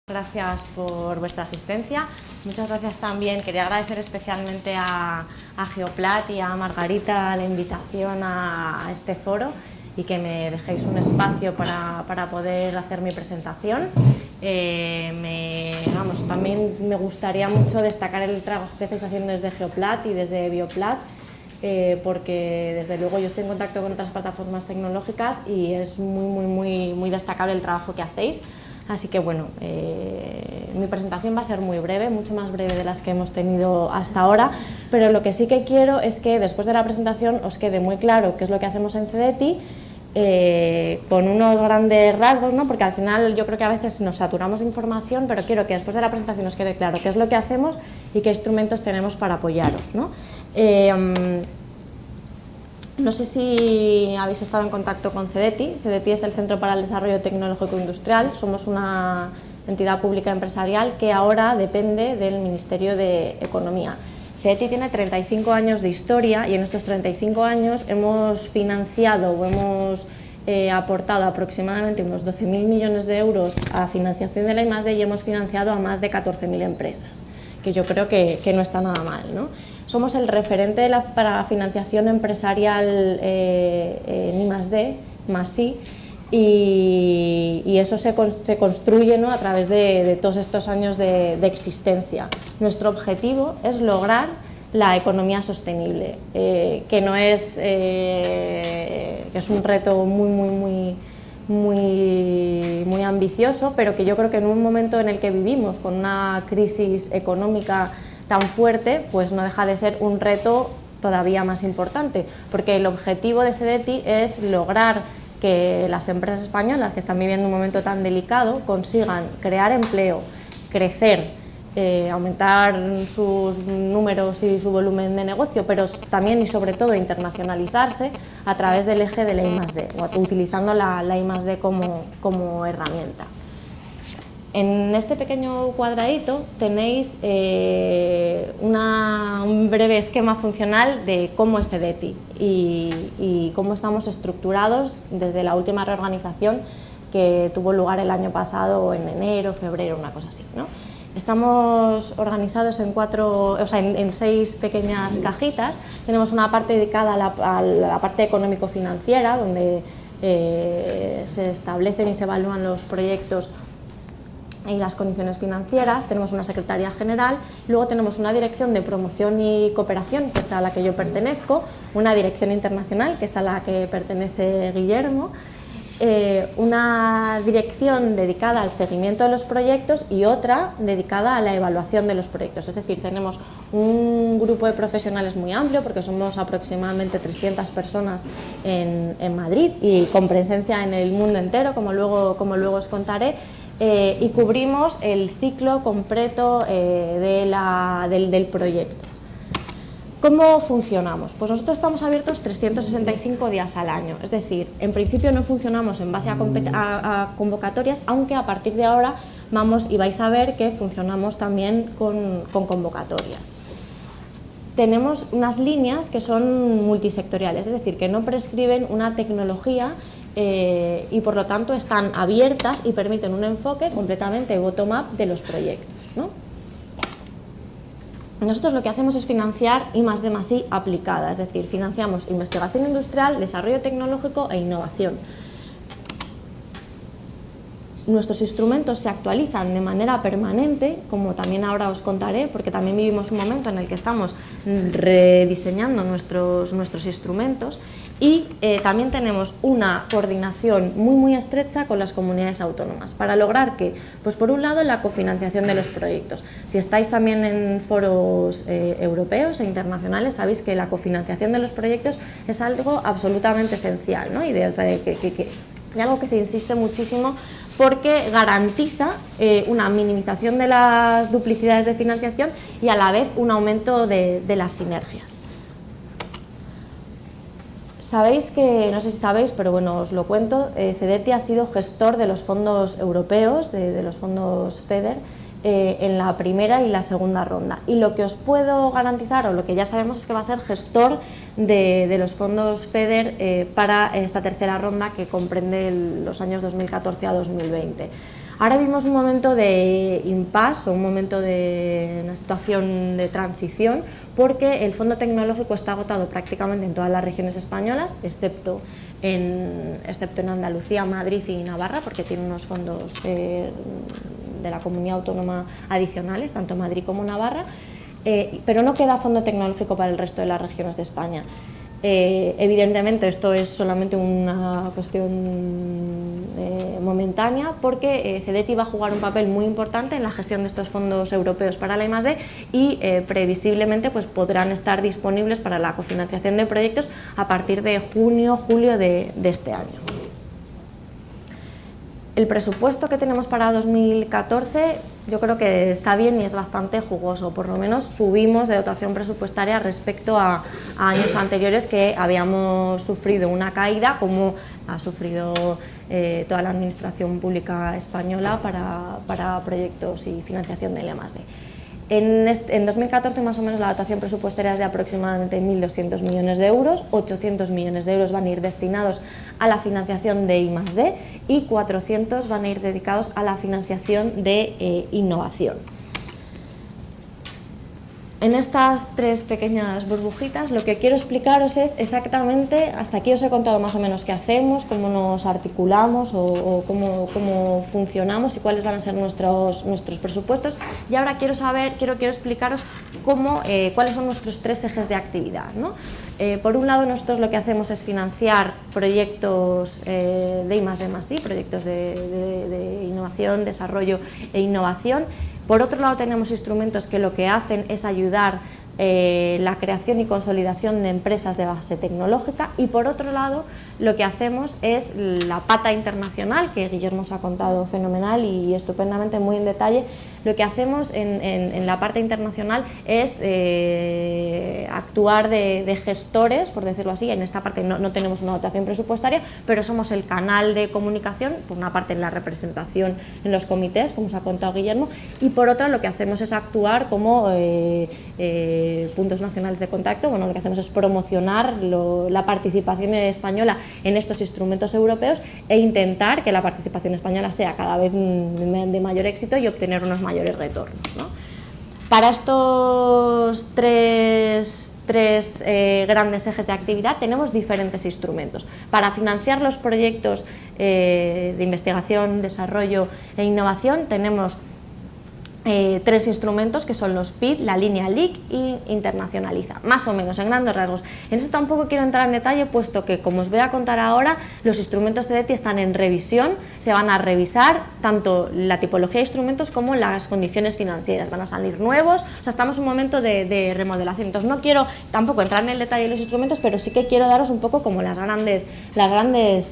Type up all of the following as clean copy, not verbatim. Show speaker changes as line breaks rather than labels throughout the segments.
Gracias por vuestra asistencia. Muchas gracias también. Quería agradecer especialmente a Geoplat y a Margarita la invitación a este foro y que me dejéis un espacio para poder hacer mi presentación. También me gustaría mucho destacar el trabajo que estáis haciendo desde Geoplat y desde Bioplat, porque desde luego yo estoy en contacto con otras plataformas tecnológicas y es muy destacable el trabajo que hacéis. Así que bueno, mi presentación va a ser muy breve, mucho más breve de las que hemos tenido hasta ahora, pero lo que sí que quiero es que después de la presentación os quede muy claro qué es lo que hacemos en CDTI, con unos grandes rasgos, ¿no? Porque al final yo creo que a veces nos saturamos de información, pero quiero que después de la presentación os quede claro qué es lo que hacemos y qué instrumentos tenemos para apoyaros, ¿no? No sé si habéis estado en contacto con CDTI. CDTI es el Centro para el Desarrollo Tecnológico Industrial. Somos una entidad pública empresarial que ahora depende del Ministerio de Economía. CDTI tiene 35 años de historia y en estos 35 años hemos financiado o hemos aportado aproximadamente unos 12.000 millones de euros a financiación de la I+D y hemos financiado a más de 14.000 empresas, que yo creo que no está nada mal, ¿no? Somos el referente para financiación empresarial en I+D, más I, y eso se construye, ¿no?, a través de todos estos años de existencia. Nuestro objetivo es lograr la economía sostenible, que no es, que es un reto muy ambicioso, pero que yo creo que en un momento en el que vivimos con una crisis económica tan fuerte, pues no deja de ser un reto todavía más importante, porque el objetivo de CDTI es lograr que las empresas españolas que están viviendo un momento tan delicado consigan crear empleo, crecer, aumentar sus números y su volumen de negocio, pero también y sobre todo internacionalizarse a través del eje de la I+D, utilizando la I+D como herramienta. En este pequeño cuadradito tenéis un breve esquema funcional de cómo es CDTI y cómo estamos estructurados desde la última reorganización que tuvo lugar el año pasado, en enero, febrero, una cosa así, ¿no? Estamos organizados en 6 pequeñas cajitas. Tenemos una parte dedicada a la parte económico-financiera, donde se establecen y se evalúan los proyectos y las condiciones financieras. Tenemos una secretaría general, luego tenemos una dirección de promoción y cooperación, que es a la que yo pertenezco, una dirección internacional, que es a la que pertenece Guillermo, una dirección dedicada al seguimiento de los proyectos y otra dedicada a la evaluación de los proyectos. Es decir, tenemos un grupo de profesionales muy amplio, porque somos aproximadamente 300 personas en Madrid y con presencia en el mundo entero, como luego os contaré. Y cubrimos el ciclo completo del proyecto. ¿Cómo funcionamos? Pues nosotros estamos abiertos 365 días al año, es decir, en principio no funcionamos en base a convocatorias, aunque a partir de ahora vais a ver que funcionamos también con convocatorias. Tenemos unas líneas que son multisectoriales, es decir, que no prescriben una tecnología y por lo tanto están abiertas y permiten un enfoque completamente bottom-up de los proyectos, ¿no? Nosotros lo que hacemos es financiar I+D+I aplicada, es decir, financiamos investigación industrial, desarrollo tecnológico e innovación. Nuestros instrumentos se actualizan de manera permanente, como también ahora os contaré, porque también vivimos un momento en el que estamos rediseñando nuestros instrumentos, y también tenemos una coordinación muy estrecha con las comunidades autónomas para lograr que, pues por un lado, la cofinanciación de los proyectos. Si estáis también en foros europeos e internacionales, sabéis que la cofinanciación de los proyectos es algo absolutamente esencial, ¿no? Y algo que se insiste muchísimo, porque garantiza una minimización de las duplicidades de financiación y a la vez un aumento de las sinergias. Sabéis que, no sé si sabéis, pero bueno, os lo cuento, CDTI ha sido gestor de los fondos europeos, de los fondos FEDER, en la primera y la segunda ronda. Y lo que os puedo garantizar, o lo que ya sabemos, es que va a ser gestor de los fondos FEDER para esta tercera ronda, que comprende los años 2014 a 2020. Ahora vivimos un momento de impasse, o un momento de una situación de transición, porque el fondo tecnológico está agotado prácticamente en todas las regiones españolas, excepto en Andalucía, Madrid y Navarra, porque tiene unos fondos de la comunidad autónoma adicionales, tanto Madrid como Navarra, pero no queda fondo tecnológico para el resto de las regiones de España. Evidentemente esto es solamente una cuestión momentánea, porque CEDETI va a jugar un papel muy importante en la gestión de estos fondos europeos para la I+D y previsiblemente pues, podrán estar disponibles para la cofinanciación de proyectos a partir de junio, julio de este año. El presupuesto que tenemos para 2014 yo creo que está bien y es bastante jugoso, por lo menos subimos de dotación presupuestaria respecto a años anteriores que habíamos sufrido una caída, como ha sufrido toda la administración pública española para proyectos y financiación del I+D. En 2014 más o menos la dotación presupuestaria es de aproximadamente 1.200 millones de euros, 800 millones de euros van a ir destinados a la financiación de I+D y 400 van a ir dedicados a la financiación de innovación. En estas tres pequeñas burbujitas lo que quiero explicaros es exactamente, hasta aquí os he contado más o menos qué hacemos, cómo nos articulamos o cómo funcionamos y cuáles van a ser nuestros presupuestos, y ahora quiero explicaros cuáles son nuestros tres ejes de actividad, ¿no? Por un lado, nosotros lo que hacemos es financiar proyectos de I+D+I, proyectos de innovación, desarrollo e innovación. Por otro lado, tenemos instrumentos que lo que hacen es ayudar la creación y consolidación de empresas de base tecnológica, y por otro lado lo que hacemos es la pata internacional, que Guillermo os ha contado fenomenal y estupendamente, muy en detalle. Lo que hacemos en la parte internacional es actuar de gestores, por decirlo así. En esta parte no tenemos una dotación presupuestaria, pero somos el canal de comunicación, por una parte en la representación en los comités, como os ha contado Guillermo, y por otra lo que hacemos es actuar como puntos nacionales de contacto. Bueno, lo que hacemos es promocionar la participación española en estos instrumentos europeos e intentar que la participación española sea cada vez de mayor éxito y obtener unos mayores retornos, ¿no? Para estos tres grandes ejes de actividad tenemos diferentes instrumentos. Para financiar los proyectos de investigación, desarrollo e innovación tenemos tres instrumentos, que son los PID, la línea LIC y Internacionaliza, más o menos, en grandes rasgos. En eso tampoco quiero entrar en detalle, puesto que, como os voy a contar ahora, los instrumentos CEDETI están en revisión, se van a revisar tanto la tipología de instrumentos como las condiciones financieras, van a salir nuevos, o sea, estamos en un momento de remodelación. Entonces no quiero tampoco entrar en el detalle de los instrumentos, pero sí que quiero daros un poco como las grandes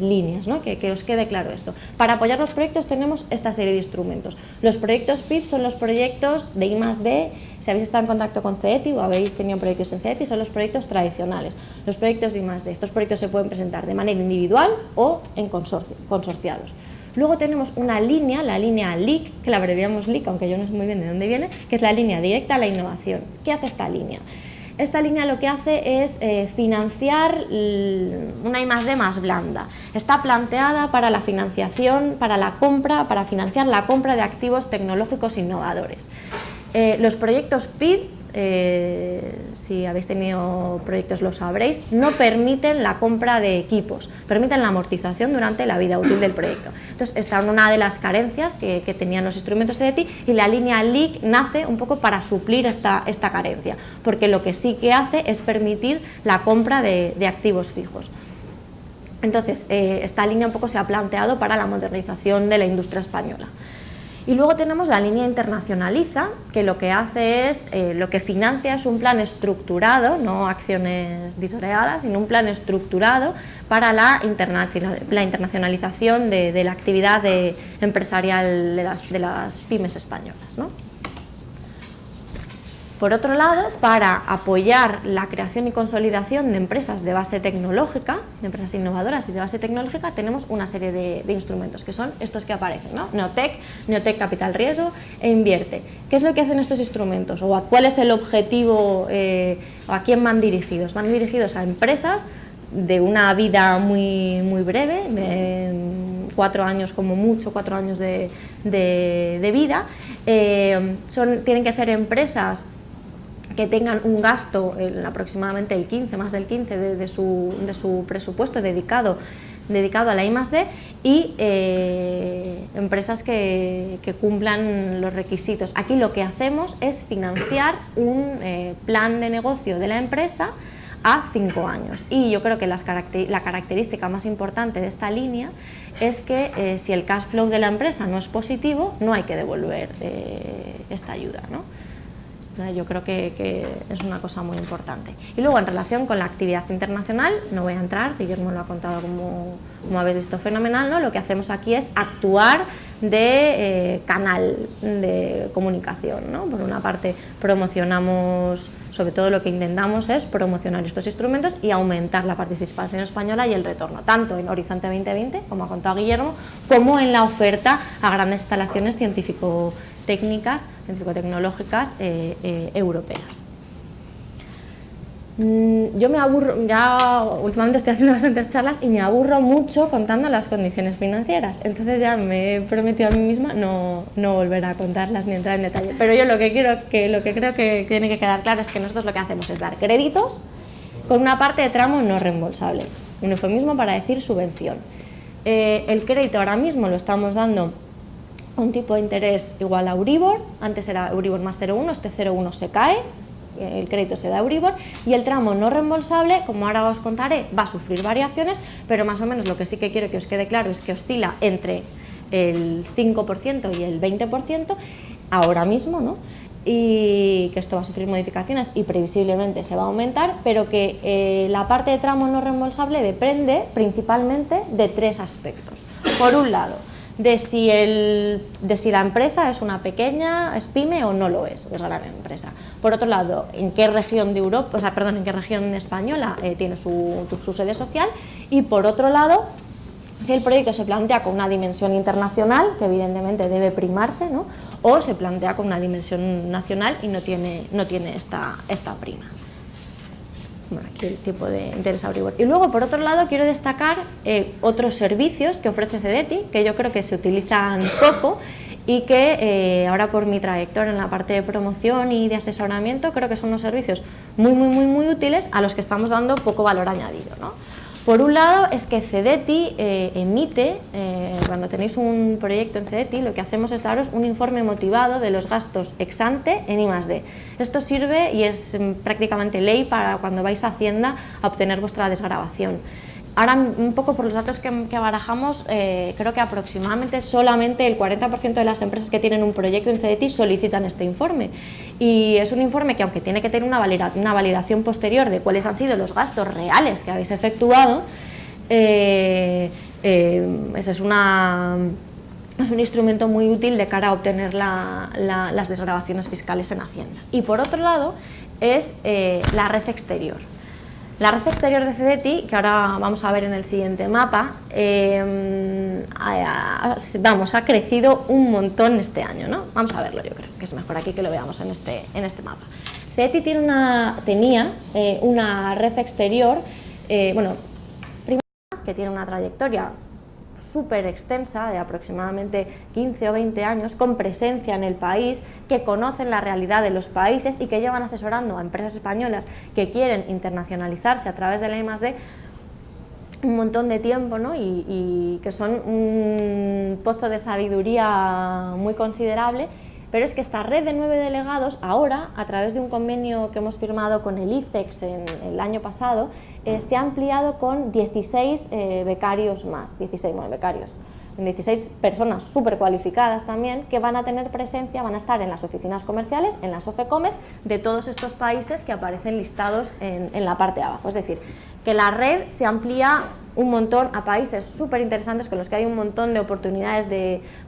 líneas, ¿no? Que os quede claro esto. Para apoyar los proyectos tenemos esta serie de instrumentos. Los proyectos PID son los proyectos de I+D, si habéis estado en contacto con CEDETI o habéis tenido proyectos en CEDETI, son los proyectos tradicionales. Los proyectos de I+D, estos proyectos se pueden presentar de manera individual o en consorciados. Luego tenemos una línea, la línea LIC, que la abreviamos LIC, aunque yo no sé muy bien de dónde viene, que es la línea directa a la innovación. ¿Qué hace esta línea? Esta línea lo que hace es financiar una I+D más blanda. Está planteada para la financiación, para financiar la compra de activos tecnológicos innovadores. Los proyectos PID, si habéis tenido proyectos lo sabréis, no permiten la compra de equipos, permiten la amortización durante la vida útil del proyecto. Entonces, esta es una de las carencias que tenían los instrumentos CEDETI, y la línea LIC nace un poco para suplir esta carencia, porque lo que sí que hace es permitir la compra de activos fijos. Entonces, esta línea un poco se ha planteado para la modernización de la industria española. Y luego tenemos la línea Internacionaliza, que lo que hace es, lo que financia es un plan estructurado, no acciones disgregadas, sino un plan estructurado para la internacionalización de la actividad empresarial de las pymes españolas, ¿no? Por otro lado, para apoyar la creación y consolidación de empresas de base tecnológica, de empresas innovadoras y de base tecnológica, tenemos una serie de instrumentos, que son estos que aparecen, ¿no? Neotec Capital Riesgo e Invierte. ¿Qué es lo que hacen estos instrumentos? ¿O cuál es el objetivo o a quién van dirigidos? Van dirigidos a empresas de una vida muy breve, 4 años como mucho, 4 años de vida. Tienen que ser empresas que tengan un gasto, aproximadamente el 15, más del 15 de su presupuesto dedicado a la I+D, y empresas que cumplan los requisitos. Aquí lo que hacemos es financiar un plan de negocio de la empresa a 5 años, y yo creo que la característica más importante de esta línea es que si el cash flow de la empresa no es positivo, no hay que devolver esta ayuda, ¿no? Yo creo que es una cosa muy importante. Y luego, en relación con la actividad internacional, no voy a entrar, Guillermo lo ha contado como habéis visto fenomenal, ¿no? Lo que hacemos aquí es actuar de canal de comunicación, ¿no? Por una parte, promocionamos, sobre todo lo que intentamos es promocionar estos instrumentos y aumentar la participación española y el retorno, tanto en Horizonte 2020, como ha contado Guillermo, como en la oferta a grandes instalaciones científico-tecnológicas europeas. Yo me aburro, ya últimamente estoy haciendo bastantes charlas y me aburro mucho contando las condiciones financieras, entonces ya me he prometido a mí misma no volver a contarlas ni entrar en detalle, pero yo lo que creo que tiene que quedar claro es que nosotros lo que hacemos es dar créditos con una parte de tramo no reembolsable, un eufemismo para decir subvención. El crédito ahora mismo lo estamos dando a un tipo de interés igual a Euribor, antes era Euribor más 0,1, este 0,1 se cae, el crédito se da a Euribor, y el tramo no reembolsable, como ahora os contaré, va a sufrir variaciones, pero más o menos lo que sí que quiero que os quede claro es que oscila entre el 5% y el 20% ahora mismo, ¿no? Y que esto va a sufrir modificaciones y previsiblemente se va a aumentar, pero que la parte de tramo no reembolsable depende principalmente de 3 aspectos. Por un lado, de si la empresa es una pequeña, es pyme o no lo es gran empresa. Por otro lado, en qué región de Europa, en qué región española tiene su sede social, y por otro lado, si el proyecto se plantea con una dimensión internacional, que evidentemente debe primarse, ¿no? O se plantea con una dimensión nacional y no tiene esta prima. Bueno, aquí el tipo de interés a Euribor. Y luego, por otro lado, quiero destacar otros servicios que ofrece CEDETI, que yo creo que se utilizan poco y que ahora, por mi trayectoria en la parte de promoción y de asesoramiento, creo que son unos servicios muy útiles a los que estamos dando poco valor añadido, ¿no? Por un lado, es que CEDETI emite, cuando tenéis un proyecto en CEDETI, lo que hacemos es daros un informe motivado de los gastos ex ante en I+D. Esto sirve y es prácticamente ley para cuando vais a Hacienda a obtener vuestra desgravación. Ahora, un poco por los datos que barajamos, creo que aproximadamente solamente el 40% de las empresas que tienen un proyecto en CEDETI solicitan este informe. Y es un informe que, aunque tiene que tener una validación posterior de cuáles han sido los gastos reales que habéis efectuado, es un instrumento muy útil de cara a obtener las desgravaciones fiscales en Hacienda. Y por otro lado, es la red exterior. La red exterior de CEDETI, que ahora vamos a ver en el siguiente mapa, ha crecido un montón este año, ¿no? Vamos a verlo, yo creo que es mejor aquí que lo veamos en este mapa. CEDETI tenía una red exterior, primero, que tiene una trayectoria súper extensa de aproximadamente 15 o 20 años, con presencia en el país, que conocen la realidad de los países y que llevan asesorando a empresas españolas que quieren internacionalizarse a través de la I+D un montón de tiempo, ¿no? y que son un pozo de sabiduría muy considerable. Pero es que esta red de 9 delegados ahora, a través de un convenio que hemos firmado con el ICEX el año pasado, se ha ampliado con 16 becarios más, 16 personas súper cualificadas también, que van a tener presencia, van a estar en las oficinas comerciales, en las OFECOMES, de todos estos países que aparecen listados en la parte de abajo. Es decir, que la red se amplía un montón a países súper interesantes con los que hay un montón de oportunidades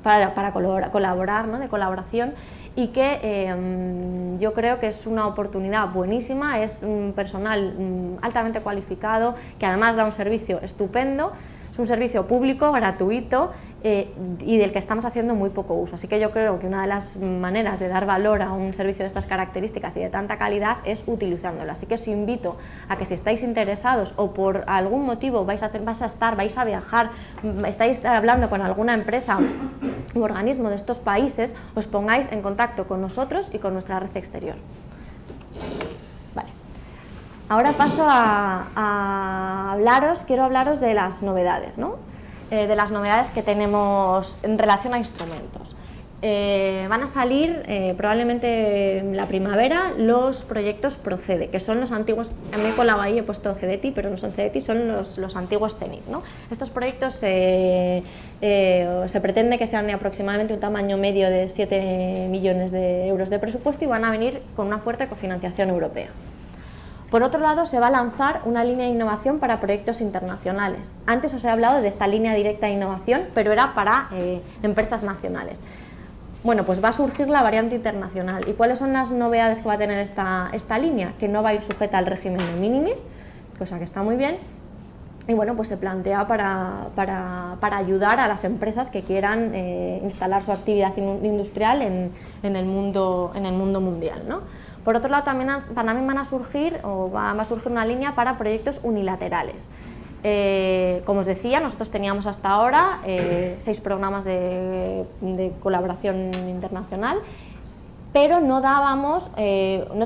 para colaborar, ¿no? De colaboración, y que yo creo que es una oportunidad buenísima. Es un personal altamente cualificado, que además da un servicio estupendo. Es un servicio público, gratuito, y del que estamos haciendo muy poco uso. Así que yo creo que una de las maneras de dar valor a un servicio de estas características y de tanta calidad es utilizándolo. Así que os invito a que si estáis interesados o por algún motivo vais a viajar, estáis hablando con alguna empresa u organismo de estos países, os pongáis en contacto con nosotros y con nuestra red exterior. Vale. Ahora paso quiero hablaros de las novedades, ¿no? De las novedades que tenemos en relación a instrumentos. Van a salir probablemente en la primavera los proyectos Procede, que son los antiguos, a mí con la bahía he puesto CEDETI, pero no son CEDETI, son los antiguos CENIT, ¿no? Estos proyectos se pretende que sean de aproximadamente un tamaño medio de 7 millones de euros de presupuesto y van a venir con una fuerte cofinanciación europea. Por otro lado, se va a lanzar una línea de innovación para proyectos internacionales. Antes os he hablado de esta línea directa de innovación, pero era para empresas nacionales. Bueno, pues va a surgir la variante internacional. ¿Y cuáles son las novedades que va a tener esta línea? Que no va a ir sujeta al régimen de minimis, cosa que está muy bien. Y bueno, pues se plantea para ayudar a las empresas que quieran instalar su actividad industrial en el mundo mundial, ¿no? Por otro lado, también va a surgir una línea para proyectos unilaterales. Como os decía, nosotros teníamos hasta ahora 6 programas de colaboración internacional, pero no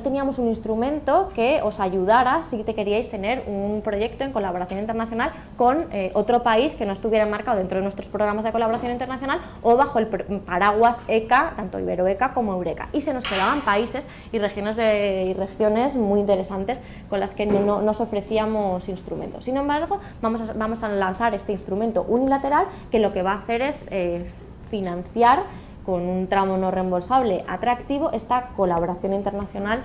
teníamos un instrumento que os ayudara si te queríais tener un proyecto en colaboración internacional con otro país que no estuviera enmarcado dentro de nuestros programas de colaboración internacional o bajo el paraguas ECA, tanto Iberoeca como Eureka. Y se nos quedaban países y regiones muy interesantes con las que no nos ofrecíamos instrumentos. Sin embargo, vamos a lanzar este instrumento unilateral que lo que va a hacer es financiar con un tramo no reembolsable atractivo esta colaboración internacional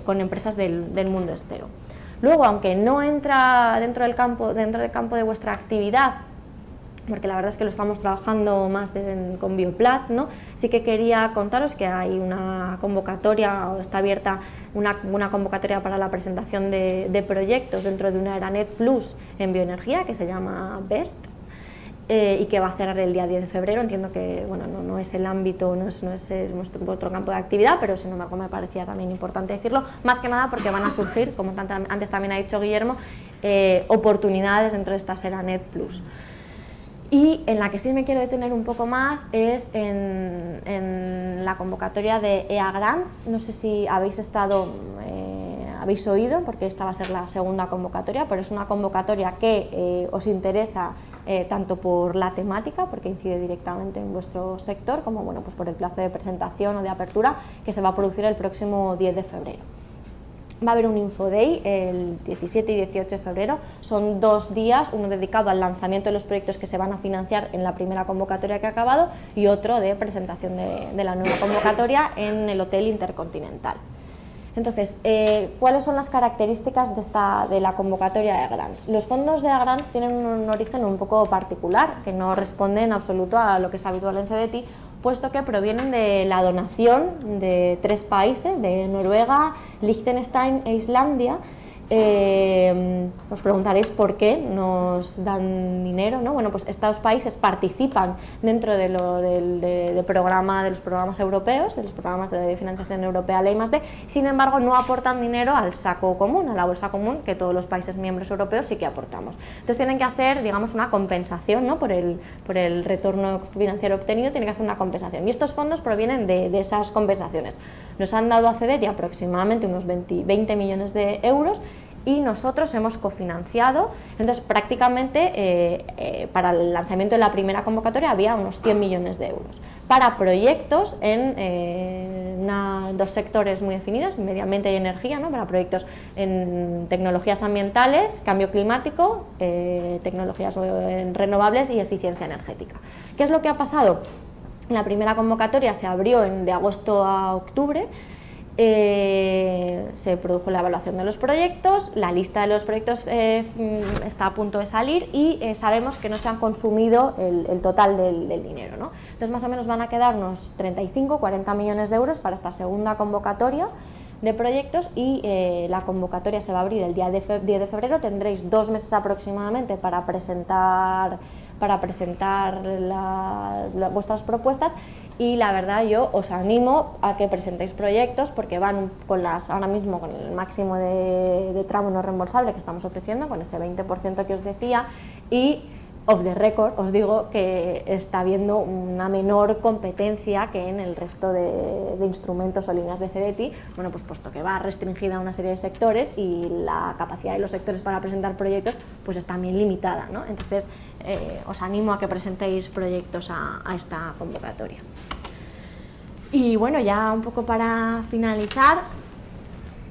con empresas del mundo entero. Luego, aunque no entra dentro del campo de vuestra actividad, porque la verdad es que lo estamos trabajando más con Bioplat, ¿no? Sí que quería contaros que hay una convocatoria, o está abierta una convocatoria para la presentación de proyectos dentro de una Eranet Plus en bioenergía que se llama BEST, y que va a cerrar el día 10 de febrero. Entiendo que bueno, no es el ámbito, no es nuestro campo de actividad, pero sin embargo me parecía también importante decirlo, más que nada porque van a surgir, como antes también ha dicho Guillermo, oportunidades dentro de esta Eranet Plus. Y en la que sí me quiero detener un poco más es en la convocatoria de EA Grants. No sé si habéis oído, porque esta va a ser la segunda convocatoria, pero es una convocatoria que os interesa tanto por la temática, porque incide directamente en vuestro sector, como bueno, pues por el plazo de presentación o de apertura que se va a producir el próximo 10 de febrero. Va a haber un Infoday el 17 y 18 de febrero, son 2 días, uno dedicado al lanzamiento de los proyectos que se van a financiar en la primera convocatoria que ha acabado y otro de presentación de la nueva convocatoria en el Hotel Intercontinental. Entonces, ¿cuáles son las características de la convocatoria de grants? Los fondos de grants tienen un origen un poco particular, que no responde en absoluto a lo que es habitual en CEDETI, puesto que provienen de la donación de 3 países, de Noruega, Liechtenstein e Islandia. Os preguntaréis por qué nos dan dinero, ¿no? Bueno, pues estos países participan dentro de los programas europeos, de los programas de financiación europea Ley+D, sin embargo no aportan dinero al saco común, a la bolsa común, que todos los países miembros europeos sí que aportamos. Entonces tienen que hacer, digamos, una compensación, ¿no? Por el retorno financiero obtenido, tienen que hacer una compensación, y estos fondos provienen de esas compensaciones. Nos han dado a CEDETI aproximadamente unos 20 millones de euros y nosotros hemos cofinanciado. Entonces prácticamente para el lanzamiento de la primera convocatoria había unos 100 millones de euros para proyectos en 2 sectores muy definidos, medio ambiente y energía, ¿no? Para proyectos en tecnologías ambientales, cambio climático, tecnologías renovables y eficiencia energética. ¿Qué es lo que ha pasado? La primera convocatoria se abrió de agosto a octubre. Se produjo la evaluación de los proyectos, la lista de los proyectos está a punto de salir y sabemos que no se han consumido el total del dinero, ¿no? Entonces más o menos van a quedar unos 35-40 millones de euros para esta segunda convocatoria de proyectos y la convocatoria se va a abrir el día 10 de febrero. Tendréis 2 meses aproximadamente para presentar vuestras propuestas, y la verdad yo os animo a que presentéis proyectos porque van ahora mismo con el máximo de tramo no reembolsable que estamos ofreciendo, con ese 20% que os decía, y off the record os digo que está habiendo una menor competencia que en el resto de instrumentos o líneas de CDTI, bueno, pues puesto que va restringida a una serie de sectores y la capacidad de los sectores para presentar proyectos pues es también limitada, ¿no? Entonces os animo a que presentéis proyectos a esta convocatoria. Y bueno, ya un poco para finalizar,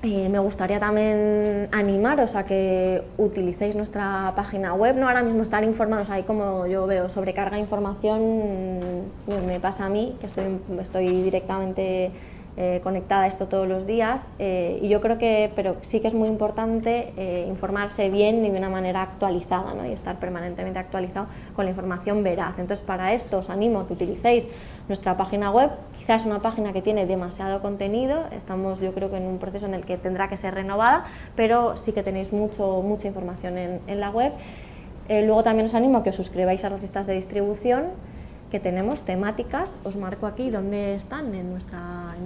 me gustaría también animaros a que utilicéis nuestra página web, ¿no? Ahora mismo estar informados, ahí como yo veo sobrecarga de información, me pasa a mí, que estoy directamente conectada a esto todos los días, y yo creo que, pero sí que es muy importante informarse bien y de una manera actualizada, ¿no? Y estar permanentemente actualizado con la información veraz. Entonces, para esto os animo a que utilicéis nuestra página web. Quizás es una página que tiene demasiado contenido, estamos yo creo que en un proceso en el que tendrá que ser renovada, pero sí que tenéis mucha información en la web. Luego también os animo a que os suscribáis a las listas de distribución que tenemos temáticas. Os marco aquí dónde están, en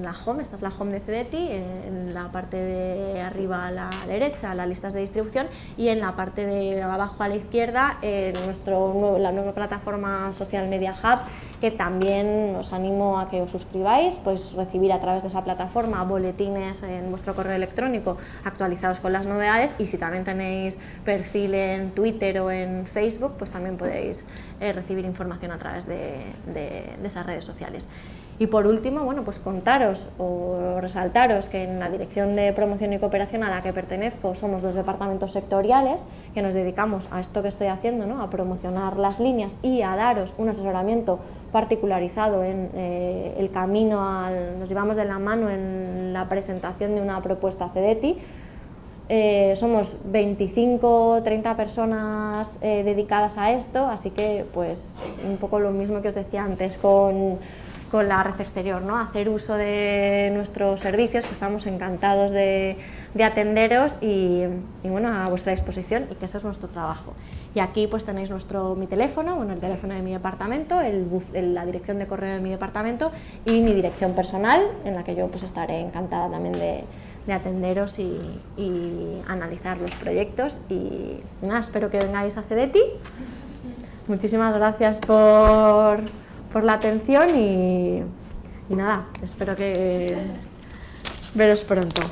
la home. Esta es la home de CDTI, en la parte de arriba a la derecha las listas de distribución, y en la parte de abajo a la izquierda la nueva plataforma Social Media Hub, que también os animo a que os suscribáis, pues recibir a través de esa plataforma boletines en vuestro correo electrónico actualizados con las novedades, y si también tenéis perfil en Twitter o en Facebook, pues también podéis recibir información a través de esas redes sociales. Y por último, bueno, pues contaros o resaltaros que en la Dirección de Promoción y Cooperación a la que pertenezco somos 2 departamentos sectoriales que nos dedicamos a esto que estoy haciendo, ¿no? A promocionar las líneas y a daros un asesoramiento particularizado en el camino nos llevamos de la mano en la presentación de una propuesta CDTI. Somos 25 o 30 personas dedicadas a esto, así que pues un poco lo mismo que os decía antes con la red exterior, ¿no? Hacer uso de nuestros servicios, que estamos encantados de atenderos y bueno, a vuestra disposición, y que ese es nuestro trabajo. Y aquí pues tenéis mi teléfono, bueno, el teléfono de mi departamento, la dirección de correo de mi departamento y mi dirección personal, en la que yo pues estaré encantada también de atenderos y analizar los proyectos. Y nada, espero que vengáis a CDTI. Muchísimas gracias por la atención y nada, espero que veros pronto.